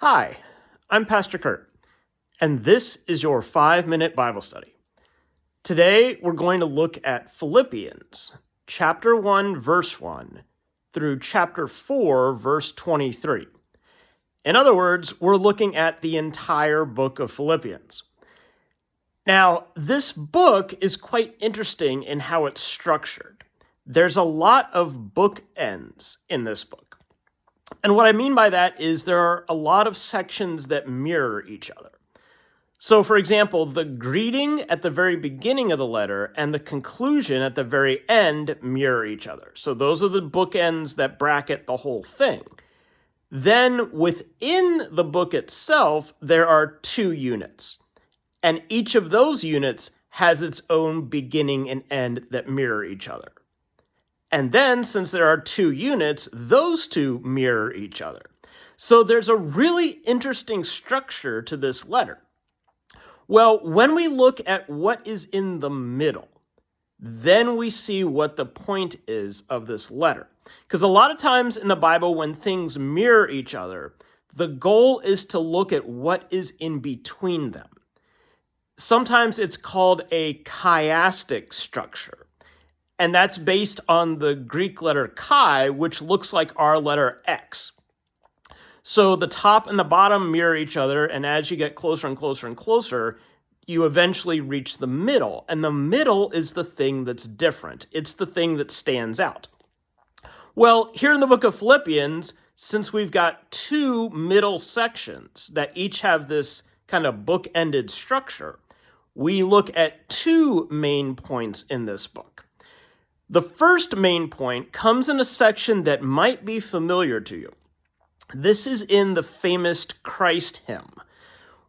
Hi, I'm Pastor Kurt, and this is your 5-minute Bible study. Today, we're going to look at Philippians, chapter 1, verse 1, through chapter 4, verse 23. In other words, we're looking at the entire book of Philippians. Now, this book is quite interesting in how it's structured. There's a lot of bookends in this book. And what I mean by that is there are a lot of sections that mirror each other. So, for example, the greeting at the very beginning of the letter and the conclusion at the very end mirror each other. So those are the bookends that bracket the whole thing. Then within the book itself, there are 2 units. And each of those units has its own beginning and end that mirror each other. And then, since there are 2 units, those 2 mirror each other. So there's a really interesting structure to this letter. Well, when we look at what is in the middle, then we see what the point is of this letter. Because a lot of times in the Bible, when things mirror each other, the goal is to look at what is in between them. Sometimes it's called a chiastic structure. And that's based on the Greek letter chi, which looks like our letter X. So the top and the bottom mirror each other, and as you get closer and closer and closer, you eventually reach the middle. And the middle is the thing that's different. It's the thing that stands out. Well, here in the book of Philippians, since we've got 2 middle sections that each have this kind of book-ended structure, we look at 2 main points in this book. The first main point comes in a section that might be familiar to you. This is in the famous Christ hymn,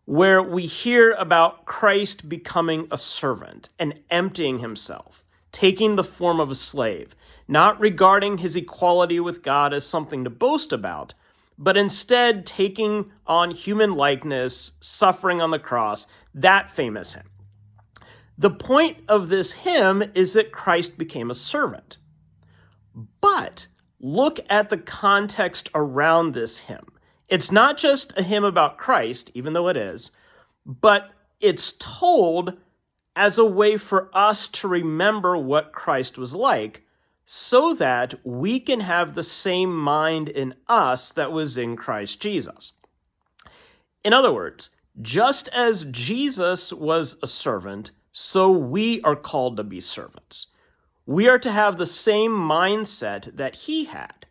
where we hear about Christ becoming a servant and emptying himself, taking the form of a slave, not regarding his equality with God as something to boast about, but instead taking on human likeness, suffering on the cross, that famous hymn. The point of this hymn is that Christ became a servant. But look at the context around this hymn. It's not just a hymn about Christ, even though it is, but it's told as a way for us to remember what Christ was like so that we can have the same mind in us that was in Christ Jesus. In other words, just as Jesus was a servant, so we are called to be servants. We are to have the same mindset that he had.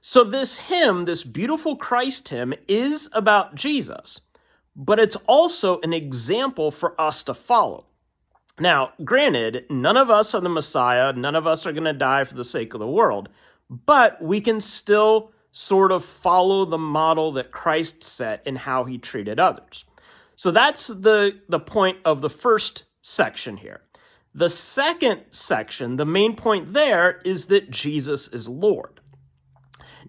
So this hymn, this beautiful Christ hymn, is about Jesus, but it's also an example for us to follow. Now, granted, none of us are the Messiah, none of us are going to die for the sake of the world, but we can still sort of follow the model that Christ set in how he treated others. So that's the point of the first section here. The second section, the main point there is that Jesus is Lord.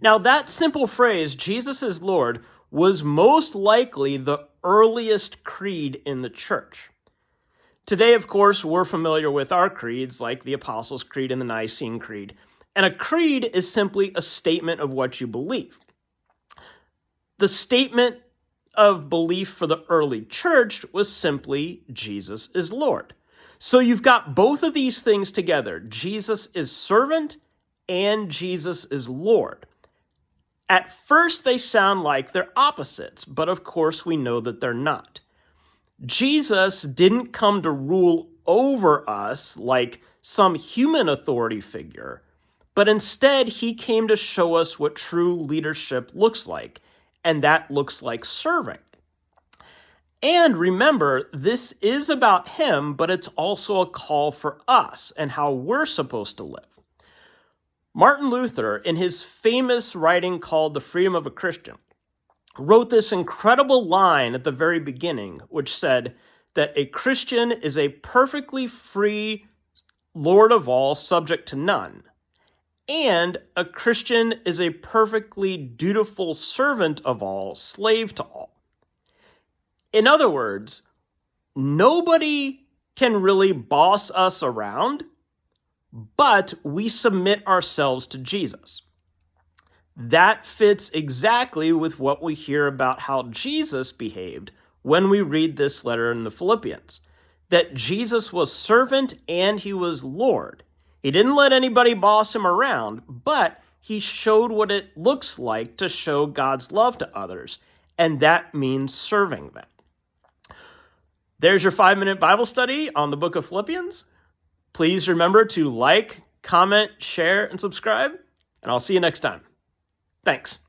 Now that simple phrase, Jesus is Lord, was most likely the earliest creed in the church. Today, of course, we're familiar with our creeds like the Apostles' Creed and the Nicene Creed. And a creed is simply a statement of what you believe. The statement of belief for the early church was simply Jesus is Lord. So you've got both of these things together. Jesus is servant and Jesus is Lord. At first they sound like they're opposites, but of course we know that they're not. Jesus didn't come to rule over us like some human authority figure, but instead he came to show us what true leadership looks like. And that looks like serving. And remember, this is about him, but it's also a call for us and how we're supposed to live. Martin Luther, in his famous writing called The Freedom of a Christian, wrote this incredible line at the very beginning, which said that a Christian is a perfectly free Lord of all, subject to none. And a Christian is a perfectly dutiful servant of all, slave to all. In other words, nobody can really boss us around, but we submit ourselves to Jesus. That fits exactly with what we hear about how Jesus behaved when we read this letter in the Philippians. That Jesus was servant and he was Lord. He didn't let anybody boss him around, but he showed what it looks like to show God's love to others, and that means serving them. There's your 5-minute Bible study on the book of Philippians. Please remember to like, comment, share, and subscribe, and I'll see you next time. Thanks.